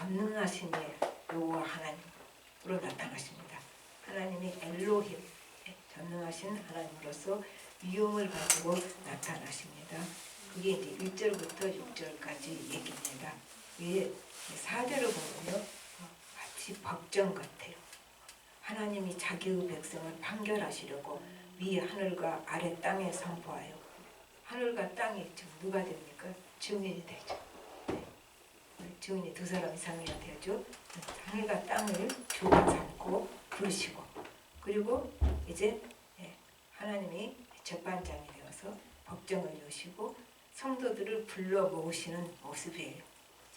전능하신 여호와 하나님으로 나타나십니다. 하나님이 엘로힘, 전능하신 하나님으로서 위엄을 가지고 나타나십니다. 그게 이제 1절부터 6절까지 얘기입니다. 위에 4절을 보면요, 마치 법정 같아요. 하나님이 자기의 백성을 판결하시려고 위 하늘과 아래 땅에 선포하여, 하늘과 땅이 지금 누가 됩니까? 증인이 되죠. 증인이 두 사람 이상이야 되죠. 하늘과 땅을 주가 삼고 부르시고, 그리고 이제 하나님이 재판장이 되어서 법정을 여시고 성도들을 불러 모으시는 모습이에요.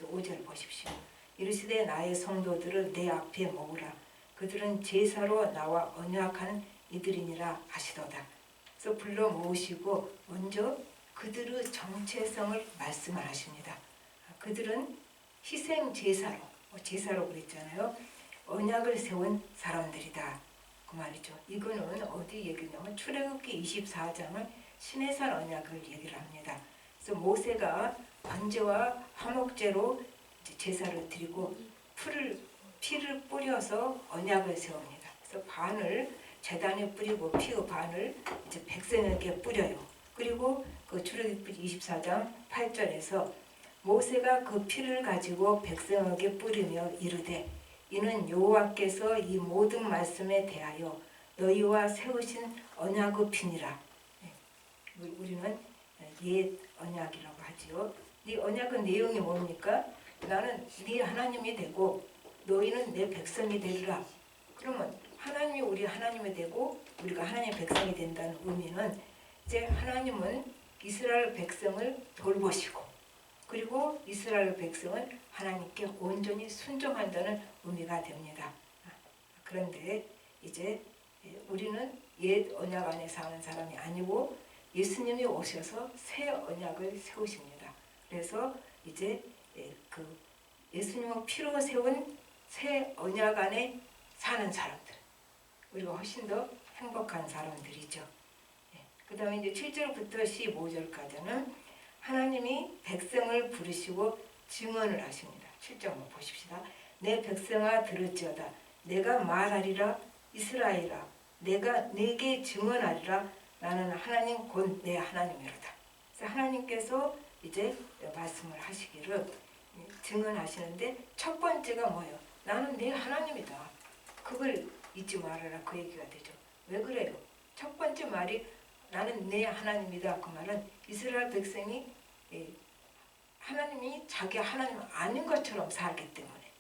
5절 보십시오. 이르시되 나의 성도들을 내 앞에 모으라. 그들은 제사로 나와 언약한 이들이니라 하시도다. 그래서 불러 모으시고 먼저 그들의 정체성을 말씀을 하십니다. 그들은 희생 제사로, 제사로 그랬잖아요. 언약을 세운 사람들이다. 그 말이죠. 이거는 어디 얘기냐면 출애굽기 24장을 시내산 언약을 얘기를 합니다. 그래서 모세가 번제와 화목제로 제사를 드리고 피를 뿌려서 언약을 세웁니다. 그래서 반을 제단에 뿌리고 피의 반을 이제 백성에게 뿌려요. 그리고 그 출애굽기 24장 8절에서 모세가 그 피를 가지고 백성에게 뿌리며 이르되 이는 여호와께서 이 모든 말씀에 대하여 너희와 세우신 언약의 피니라. 우리는 옛 언약이라고 하지요. 이 언약의 내용이 뭡니까? 나는 네 하나님이 되고 너희는 내 백성이 되리라. 그러면 하나님이 우리 하나님이 되고 우리가 하나님의 백성이 된다는 의미는 이제 하나님은 이스라엘 백성을 돌보시고 그리고 이스라엘 백성은 하나님께 온전히 순종한다는 의미가 됩니다. 그런데 이제 우리는 옛 언약 안에 사는 사람이 아니고 예수님이 오셔서 새 언약을 세우십니다. 그래서 이제 그 예수님의 피로 세운 새 언약 안에 사는 사람들, 우리가 훨씬 더 행복한 사람들이죠. 그 다음에 이제 7절부터 15절까지는 하나님이 백성을 부르시고 증언을 하십니다. 7절 한번 보십시다. 내 백성아 들을지어다. 내가 말하리라. 이스라엘아 내가 네게 증언하리라. 나는 하나님 곧 내 하나님이로다. 그래서 하나님께서 이제 말씀을 하시기를 증언하시는데 첫 번째가 뭐예요? 나는 내 하나님이다. 그걸 잊지 말아라. 그 얘기가 되죠. 왜 그래요? 첫 번째 말이 나는 내 하나님이다. 그 말은 이스라엘 백성이 하나님이 자기 하나님 아닌 것처럼 살기 때문에.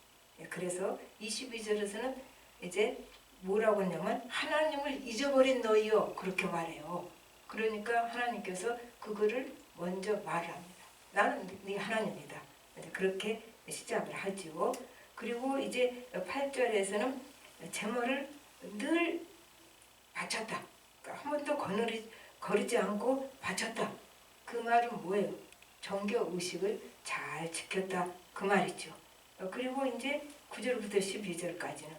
그래서 22절에서는 이제 뭐라고 했냐면 하나님을 잊어버린 너희요. 그렇게 말해요. 그러니까 하나님께서 그거를 먼저 말을 합니다. 나는 네 하나님이다. 그렇게 시작을 하지요. 그리고 이제 8절에서는 제물을 늘 바쳤다. 그러니까 한 번도 거르지 않고 바쳤다. 그 말은 뭐예요? 정교 의식을 잘 지켰다. 그 말이죠. 그리고 이제 9절부터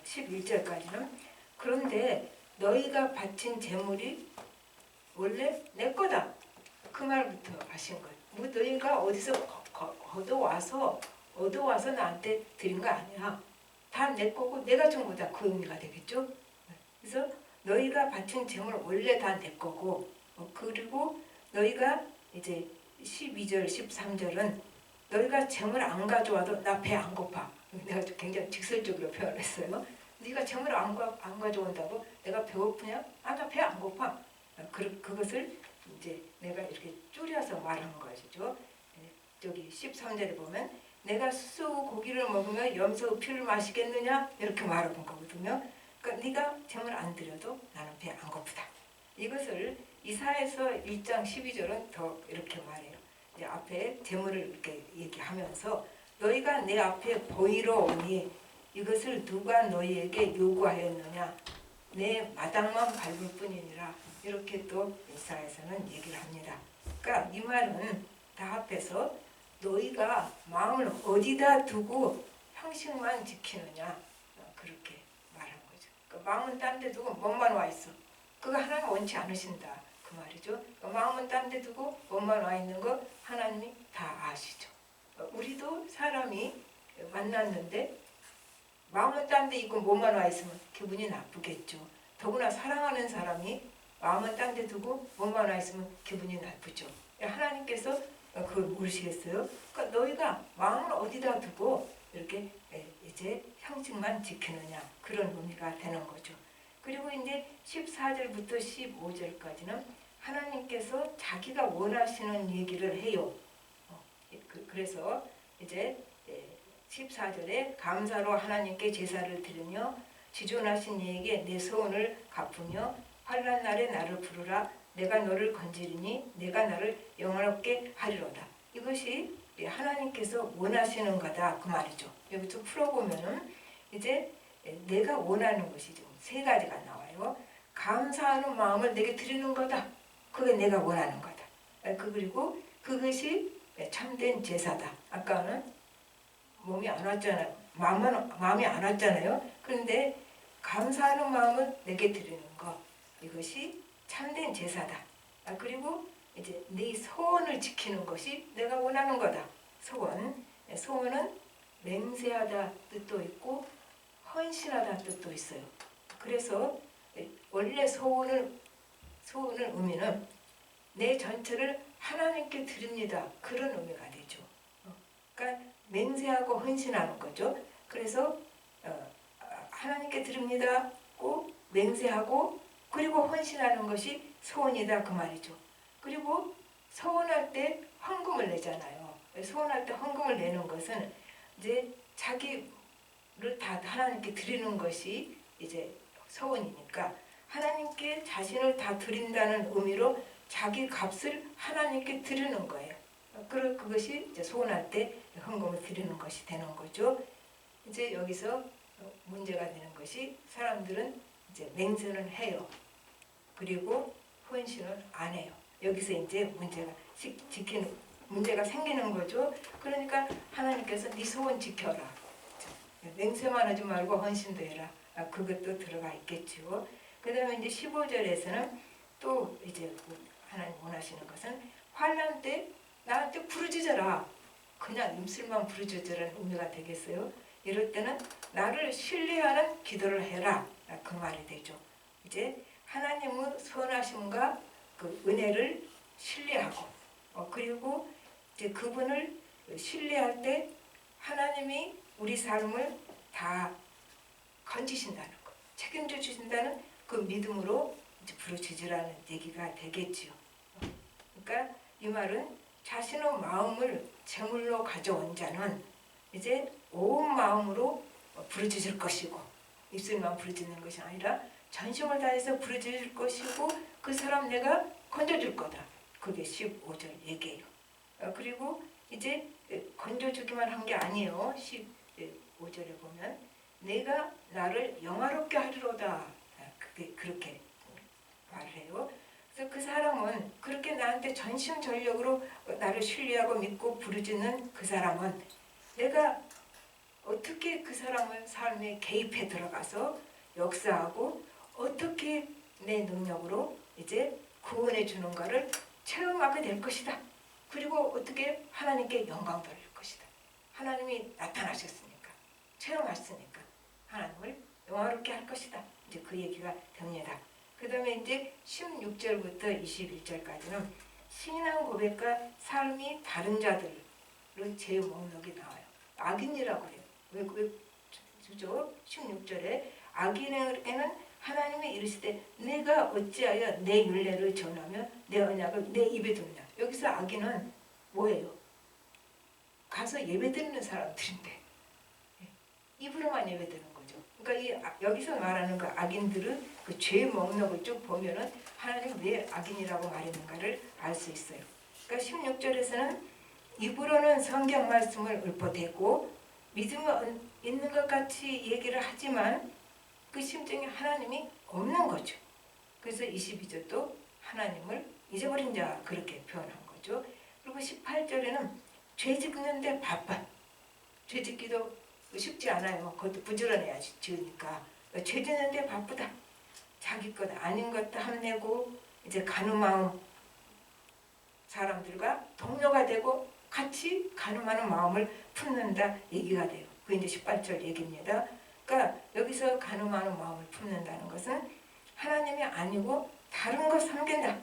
11절까지는 그런데 너희가 바친 제물이 원래 내 거다. 그 말부터 하신 거예요. 뭐 너희가 어디서 얻어와서 나한테 드린 거 아니야. 다 내 거고 내가 준 거다. 그 의미가 되겠죠. 그래서 너희가 바친 제물 원래 다 내 거고 그리고 너희가 이제 12절 13절은 너희가 제물 안 가져와도 나 배 안 고파. 내가 굉장히 직설적으로 표현했어요. 네가 제물 안 가져온다고 내가 배고프냐? 아, 나 배 안 고파. 그것을 이제 내가 이렇게 줄여서 말한 것이죠. 저기 13절에 보면 내가 수소 고기를 먹으며 염소 피를 마시겠느냐? 이렇게 말한 거거든요. 그러니까 네가 제물 안 드려도 나는 배 안 고프다. 이것을 이사야서 1장 12절은 더 이렇게 말해요. 이제 앞에 제물을 이렇게 얘기하면서 너희가 내 앞에 보이러 오니 이것을 누가 너희에게 요구하였느냐? 내 마당만 밟을 뿐이니라. 이렇게 또 이사야서는 얘기를 합니다. 그러니까 이 말은 다 합해서 너희가 마음을 어디다 두고 형식만 지키느냐 그렇게 말한 거죠. 그러니까 마음은 딴 데 두고 몸만 와 있어. 그거 하나님 원치 않으신다. 그 말이죠. 그러니까 마음은 딴 데 두고 몸만 와 있는 거 하나님이 다 아시죠. 우리도 사람이 만났는데 마음은 딴 데 있고 몸만 와 있으면 기분이 나쁘겠죠. 더구나 사랑하는 사람이 마음은 딴 데 두고 몸만 와 있으면 기분이 나쁘죠. 하나님께서 그걸 모르시겠어요? 그러니까 너희가 마음을 어디다 두고 이렇게 이제 형식만 지키느냐, 그런 의미가 되는 거죠. 그리고 이제 14절부터 15절까지는 하나님께서 자기가 원하시는 얘기를 해요. 그래서 이제 14절에 감사로 하나님께 제사를 드리며 지존하신 이에게 내 소원을 갚으며 환난 날에 나를 부르라. 내가 너를 건지리니 내가 나를 영화롭게 하리로다. 이것이 하나님께서 원하시는 거다, 그 말이죠. 여기서 풀어보면은 이제 내가 원하는 것이 지금 세 가지가 나와요. 감사하는 마음을 내게 드리는 거다. 그게 내가 원하는 거다. 그리고 그것이 참된 제사다. 아까는 몸이 안 왔잖아요. 마음이 안 왔잖아요. 그런데 감사하는 마음을 내게 드리는 것, 이것이 참된 제사다. 그리고 이제 네 소원을 지키는 것이 내가 원하는 거다. 소원은 맹세하다 뜻도 있고 헌신하다 뜻도 있어요. 그래서 원래 소원을 의미는 내 전체를 하나님께 드립니다, 그런 의미가 되죠. 그러니까 맹세하고 헌신하는 거죠. 그래서 하나님께 드립니다, 꼭 맹세하고 그리고 헌신하는 것이 소원이다, 그 말이죠. 그리고 소원할 때 헌금을 내잖아요. 소원할 때 헌금을 내는 것은 이제 자기를 다 하나님께 드리는 것이 이제 소원이니까 하나님께 자신을 다 드린다는 의미로 자기 값을 하나님께 드리는 거예요. 그것이 이제 소원할 때 헌금을 드리는 것이 되는 거죠. 이제 여기서 문제가 되는 것이 사람들은 이제 맹세는 해요. 그리고 헌신은 안 해요. 여기서 이제 문제가 생기는 거죠. 그러니까 하나님께서 네 소원 지켜라. 맹세만 하지 말고 헌신도 해라. 그것도 들어가 있겠죠. 그 다음에 이제 15절에서는 또 이제 하나님 원하시는 것은 환난 때 나한테 부르짖어라. 그냥 입술만 부르짖으라는 의미가 되겠어요. 이럴 때는 나를 신뢰하는 기도를 해라, 그 말이 되죠. 이제 하나님의 선하심과 그 은혜를 신뢰하고 그리고 이제 그분을 신뢰할 때 하나님이 우리 삶을 다 건지신다는 것, 책임져 주신다는 그 믿음으로 이제 부르짖으라는 얘기가 되겠지요. 그러니까 이 말은 자신의 마음을 제물로 가져온 자는 이제 온 마음으로 부르짖을 것이고, 입술만 부르짖는 것이 아니라 전심을 다해서 부르짖을 것이고, 그 사람 내가 건져줄 거다. 그게 15절 얘기예요. 그리고 이제 건져주기만 한 게 아니에요. 15절에 보면 내가 나를 영화롭게 하리로다. 그렇게 말을 해요. 그래서 그 사람은 그렇게 나한테 전심전력으로 나를 신뢰하고 믿고 부르짖는 그 사람은 내가 어떻게 그 사람의 삶에 개입해 들어가서 역사하고 어떻게 내 능력으로 이제 구원해 주는가를 체험하게 될 것이다. 그리고 어떻게 하나님께 영광 돌릴 것이다. 하나님이 나타나셨으니까, 체험하셨으니까 하나님을 영화롭게 할 것이다. 이제 그 얘기가 됩니다. 그 다음에 이제 16절부터 21절까지는 신앙 고백과 삶이 다른 자들의 제 목록이 나와요. 악인이라고 해요. 왜 그죠? 16절에 악인에게는 하나님이 이르시되 내가 어찌하여 내 율례를 전하며 내 언약을 내 입에 두느냐. 여기서 악인은 뭐예요? 가서 예배드리는 사람들인데 입으로만 예배드리는 거죠. 그러니까 여기서 말하는 그 악인들은 그 죄 목록을 쭉 보면은 하나님 왜 악인이라고 말했는가를 알 수 있어요. 그러니까 16절에서는 입으로는 성경 말씀을 읊어대고 믿음이 있는 것 같이 얘기를 하지만 그 심정에 하나님이 없는 거죠. 그래서 22절도 하나님을 잊어버린 자, 그렇게 표현한 거죠. 그리고 18절에는 죄 짓는데 바빠. 죄 짓기도 쉽지 않아요. 그것도 부지런해야지 지으니까. 죄 짓는데 바쁘다. 자기 것 아닌 것도 함내고 이제 가늠마음 사람들과 동료가 되고 같이 가늠하는 마음을 품는다 얘기가 돼요. 그게 이제 18절 얘기입니다. 그러니까 여기서 간음하는 마음을 품는다는 것은 하나님이 아니고 다른 것 섬긴다.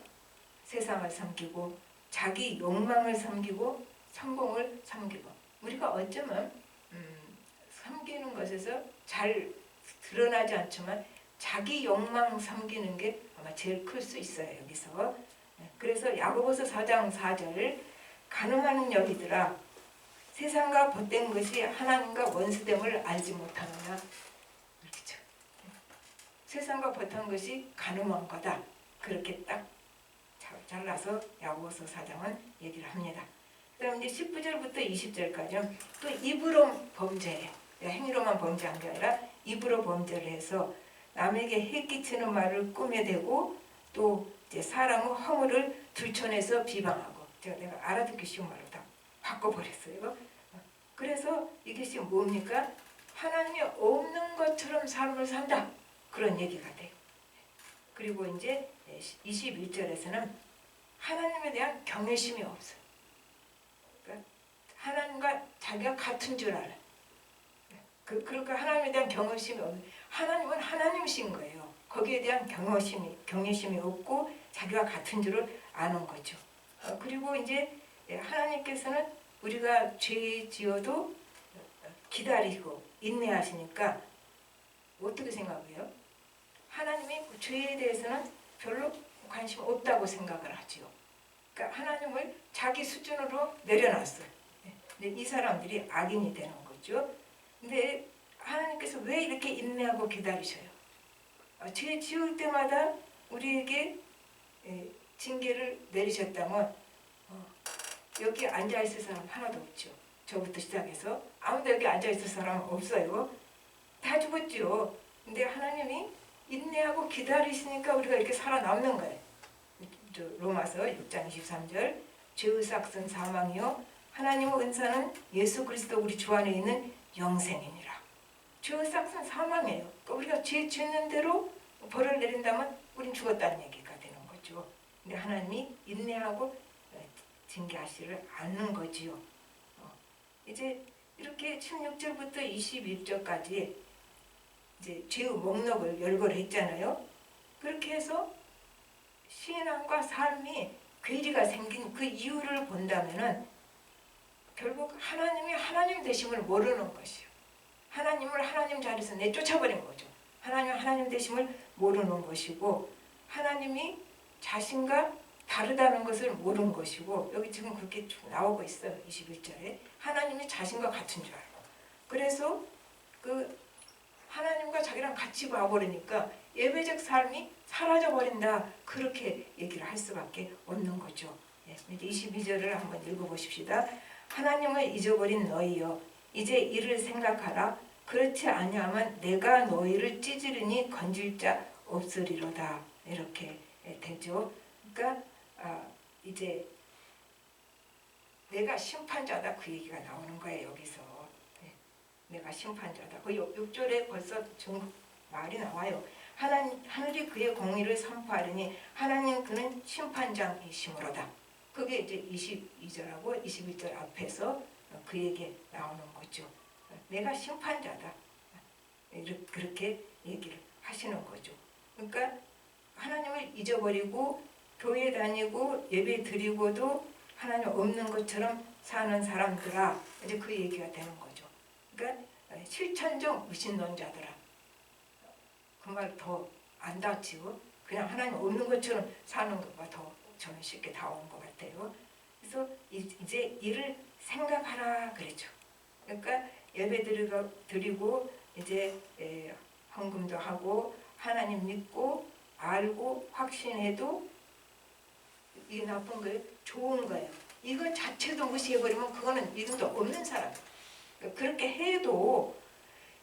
세상을 섬기고 자기 욕망을 섬기고 성공을 섬기고, 우리가 어쩌면 섬기는 것에서 잘 드러나지 않지만 자기 욕망 섬기는 게 아마 제일 클 수 있어요, 여기서. 그래서 야고보서 4장 4절, 간음하는 여리들아 세상과 벗된 것이 하나님과 원수됨을 알지 못하느냐. 그렇죠. 세상과 벗은 것이 간음한 거다. 그렇게 딱 잘라서 야고보서 4장은 얘기를 합니다. 그다음 이제 19절부터 20절까지는 또 입으로 범죄해. 행위로만 범죄한 게 아니라 입으로 범죄를 해서 남에게 해끼치는 말을 꿈에 대고 또 이제 사람의 허물을 들춰내서 비방하고, 내가 알아듣기 쉬운 말로 다 바꿔버렸어요. 그래서 이것이 뭡니까? 하나님이 없는 것처럼 삶을 산다. 그런 얘기가 돼요. 그리고 이제 21절에서는 하나님에 대한 경외심이 없어요. 그러니까 하나님과 자기가 같은 줄 알아요. 그러니까 하나님에 대한 경외심이 없는, 하나님은 하나님이신 거예요. 거기에 대한 경외심이 없고 자기와 같은 줄을 아는 거죠. 그리고 이제 하나님께서는 우리가 죄 지어도 기다리고 인내하시니까 어떻게 생각해요? 하나님이 그 죄에 대해서는 별로 관심 없다고 생각을 하지요. 그러니까 하나님을 자기 수준으로 내려놨어요. 근데 이 사람들이 악인이 되는 거죠. 근데 하나님께서 왜 이렇게 인내하고 기다리셔요? 죄 지을 때마다 우리에게 징계를 내리셨다면 여기 앉아있을 사람 하나도 없죠. 저부터 시작해서 아무도 여기 앉아있을 사람 없어요. 다 죽었죠. 근데 하나님이 인내하고 기다리시니까 우리가 이렇게 살아남는 거예요. 로마서 6장 23절, 죄의 삭은 사망이요 하나님의 은사는 예수 그리스도 우리 주 안에 있는 영생이니라. 죄의 삭은 사망이에요. 그러니까 우리가 죄 짓는 대로 벌을 내린다면 우린 죽었다는 얘기가 되는 거죠. 근데 하나님이 인내하고 징계하시를 않는 거지요. 이제 이렇게 16절부터 21절까지 이제 죄의 목록을 열거를 했잖아요. 그렇게 해서 신앙과 삶이 괴리가 생긴 그 이유를 본다면은 결국 하나님이 하나님 되심을 모르는 것이요. 하나님을 하나님 자리에서 내쫓아버린 거죠. 하나님 되심을 모르는 것이고, 하나님이 자신과 다르다는 것을 모르는 것이고, 여기 지금 그렇게 쭉 나오고 있어요. 21절에 하나님이 자신과 같은 줄 알고, 그래서 그 하나님과 자기랑 같이 봐버리니까 예배적 삶이 사라져버린다. 그렇게 얘기를 할 수밖에 없는 거죠. 이제 22절을 한번 읽어보십시다. 하나님을 잊어버린 너희여 이제 이를 생각하라. 그렇지 아니하면 내가 너희를 찌질으니 건질 자 없으리로다. 이렇게 되죠. 그러니까 이제 내가 심판자다, 그 얘기가 나오는 거예요. 여기서 내가 심판자다. 그 6절에 벌써 좀 말이 나와요. 하늘이 그의 공의를 선포하리니 하나님 그는 심판장이심으로다. 그게 이제 22절하고 21절 앞에서 그 얘기 나오는 거죠. 내가 심판자다. 그렇게 얘기를 하시는 거죠. 그러니까 하나님을 잊어버리고 교회 다니고 예배 드리고도 하나님 없는 것처럼 사는 사람들아, 이제 그 얘기가 되는 거죠. 그러니까 실천적 무신론자들아, 그 말 더 안 닿지고 그냥 하나님 없는 것처럼 사는 것과 더 저는 쉽게 닿은 것 같아요. 그래서 이제 이를 생각하라 그랬죠. 그러니까 예배 드리고 이제 헌금도 하고 하나님 믿고 알고 확신해도 이게 나쁜 거예요? 좋은 거예요. 이거 자체도 무시해버리면 그거는 믿음도 없는 사람. 그렇게 해도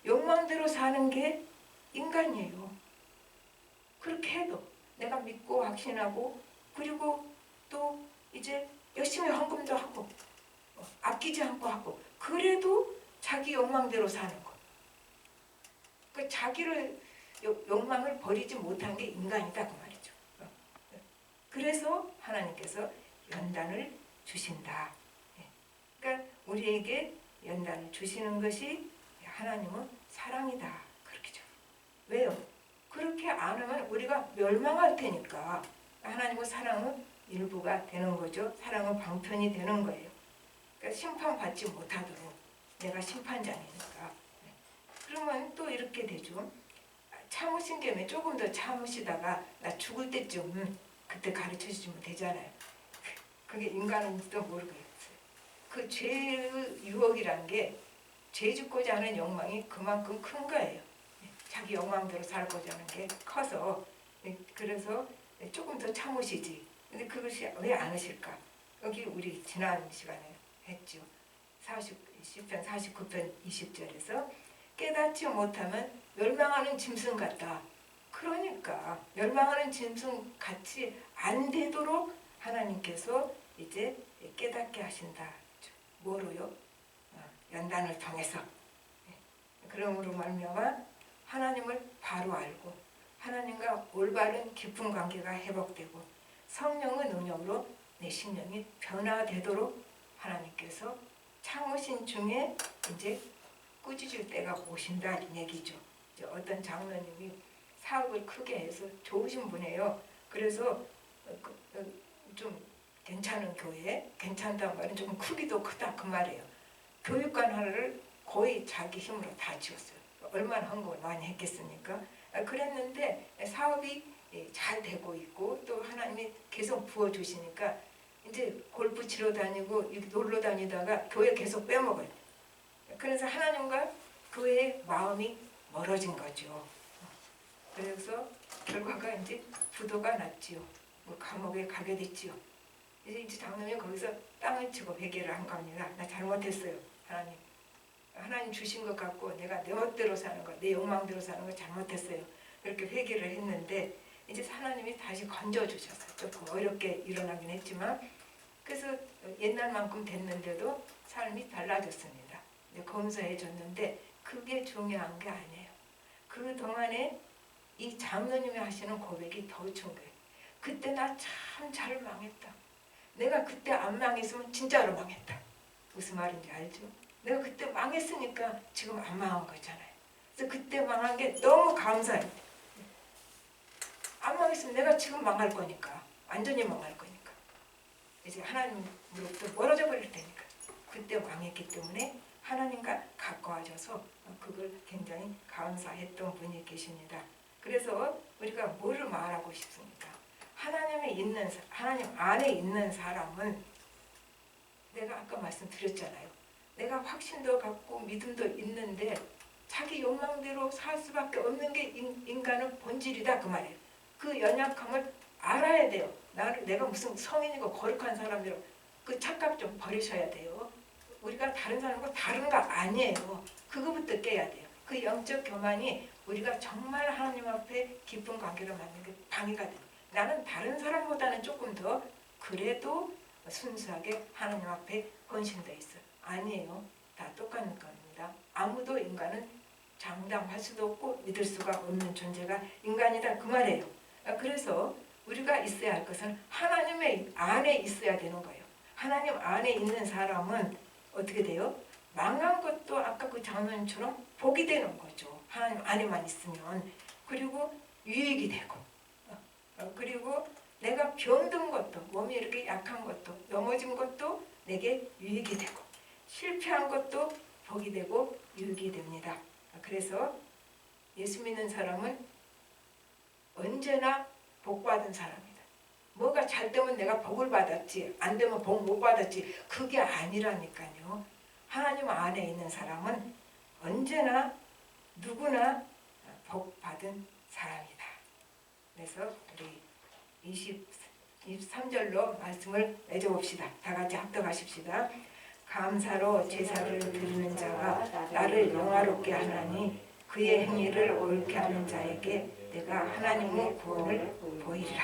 욕망대로 사는 게 인간이에요. 그렇게 해도 내가 믿고 확신하고, 그리고 또 이제 열심히 헌금도 하고 아끼지 않고 하고, 그래도 자기 욕망대로 사는 거. 그 자기를 욕망을 버리지 못한 게 인간이다, 그 말이죠. 그래서 하나님께서 연단을 주신다. 그러니까 우리에게 연단을 주시는 것이 하나님은 사랑이다. 그렇게죠. 왜요? 그렇게 안 하면 우리가 멸망할 테니까. 하나님의 사랑은 일부가 되는 거죠. 사랑은 방편이 되는 거예요. 그러니까 심판받지 못하도록 내가 심판장이니까. 그러면 또 이렇게 되죠. 참으신 겸에 조금 더 참으시다가 나 죽을 때쯤 그때 가르쳐 주시면 되잖아요. 그게 인간은지도 모르겠어요. 그 죄의 유혹이란 게 죄 짓고자 하는 욕망이 그만큼 큰 거예요. 자기 욕망대로 살고자 하는 게 커서 그래서 조금 더 참으시지. 근데 그것이 왜 안 하실까? 여기 우리 지난 시간에 했죠. 10편 49편 20절에서 깨닫지 못하면 멸망하는 짐승 같다. 그러니까 멸망하는 짐승 같이 안 되도록 하나님께서 이제 깨닫게 하신다. 뭐로요? 연단을 통해서. 그러므로 말미암아 하나님을 바로 알고 하나님과 올바른 깊은 관계가 회복되고 성령의 능력으로 내 심령이 변화되도록 하나님께서 참으신 중에 이제 꾸짖을 때가 오신다 이 얘기죠. 이제 어떤 장로님이 사업을 크게 해서 좋으신 분이에요. 그래서 좀 괜찮은 교회, 괜찮다는 말은 조금 크기도 크다 그 말이에요. 교육관 하나를 거의 자기 힘으로 다 지었어요. 얼마나 헌금을 많이 했겠습니까? 그랬는데 사업이 잘 되고 있고 또 하나님이 계속 부어주시니까 이제 골프 치러 다니고 놀러 다니다가 교회 계속 빼먹어요. 그래서 하나님과 교회의 마음이 멀어진 거죠. 그래서 결과가 이제 부도가 났지요. 감옥에 가게 됐지요. 이제 장로님이 거기서 땅을 치고 회개를 한 겁니다. 나 잘못했어요. 하나님 주신 것 같고 내가 내 멋대로 사는 거, 내 욕망대로 사는 거 잘못했어요. 그렇게 회개를 했는데 이제 하나님이 다시 건져주셨어요. 조금 어렵게 일어나긴 했지만 그래서 옛날만큼 됐는데도 삶이 달라졌습니다. 검소해졌는데 그게 중요한 게 아니에요. 그동안에 이 장로님이 하시는 고백이 더 중요해요. 그때 나 참 잘 망했다. 내가 그때 안 망했으면 진짜로 망했다. 무슨 말인지 알죠? 내가 그때 망했으니까 지금 안 망한 거잖아요. 그래서 그때 망한 게 너무 감사해요. 안 망했으면 내가 지금 망할 거니까. 완전히 망할 거니까. 이제 하나님으로부터 멀어져 버릴 테니까. 그때 망했기 때문에 하나님과 가까워져서 그걸 굉장히 감사했던 분이 계십니다. 그래서 우리가 뭐를 말하고 싶습니까? 하나님 안에 있는 사람은 내가 아까 말씀드렸잖아요. 내가 확신도 갖고 믿음도 있는데 자기 욕망대로 살 수밖에 없는 게 인간의 본질이다 그 말이에요. 그 연약함을 알아야 돼요. 내가 무슨 성인이고 거룩한 사람이라고 그 착각 좀 버리셔야 돼요. 우리가 다른 사람과 다른 거 아니에요. 그거부터 깨야 돼요. 그 영적 교만이 우리가 정말 하나님 앞에 깊은 관계를 만드는 게 방해가 돼요. 나는 다른 사람보다는 조금 더 그래도 순수하게 하나님 앞에 헌신되어 있어요. 아니에요. 다 똑같은 겁니다. 아무도 인간은 장담할 수도 없고 믿을 수가 없는 존재가 인간이다 그 말이에요. 그래서 우리가 있어야 할 것은 하나님의 안에 있어야 되는 거예요. 하나님 안에 있는 사람은 어떻게 돼요? 망한 것도 아까 그 장로님처럼 복이 되는 거죠. 하나님 안에만 있으면. 그리고 유익이 되고 그리고 내가 병든 것도 몸이 이렇게 약한 것도 넘어진 것도 내게 유익이 되고 실패한 것도 복이 되고 유익이 됩니다. 그래서 예수 믿는 사람은 언제나 복받은 사람이다. 뭐가 잘 되면 내가 복을 받았지 안 되면 복 못 받았지 그게 아니라니까요. 하나님 안에 있는 사람은 언제나 누구나 복받은 사람이다. 그래서 우리 23절로 말씀을 맺어봅시다. 다 같이 합독하십시다. 감사로 제사를 드리는 자가 나를 영화롭게 하나니 그의 행위를 옳게 하는 자에게 내가 하나님의 구원을 보이리라.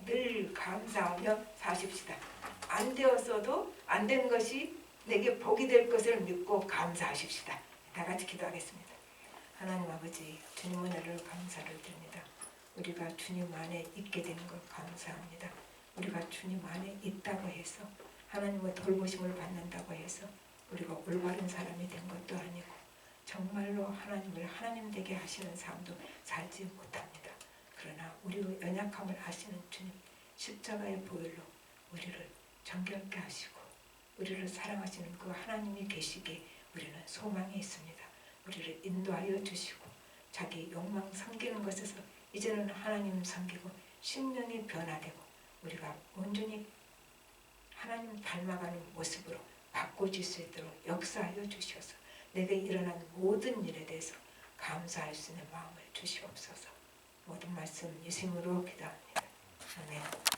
늘 감사하며 사십시다. 안 되었어도 안 된 것이 내게 복이 될 것을 믿고 감사하십시다. 다 같이 기도하겠습니다. 하나님 아버지 주님 은혜를 감사를 드립니다. 우리가 주님 안에 있게 되는 것 감사합니다. 우리가 주님 안에 있다고 해서 하나님의 돌보심을 받는다고 해서 우리가 올바른 사람이 된 것도 아니고 정말로 하나님을 하나님 되게 하시는 삶도 살지 못합니다. 그러나 우리의 연약함을 아시는 주님 십자가의 보혈로 우리를 정결케 하시고 우리를 사랑하시는 그 하나님이 계시기에 우리는 소망이 있습니다. 우리를 인도하여 주시고 자기 욕망 섬기는 것에서 이제는 하나님 섬기고 심령이 변화되고 우리가 온전히 하나님 닮아가는 모습으로 바꿔질 수 있도록 역사하여 주셔서 내게 일어난 모든 일에 대해서 감사할 수 있는 마음을 주시옵소서. 모든 말씀 예수님으로 기도합니다. 아멘.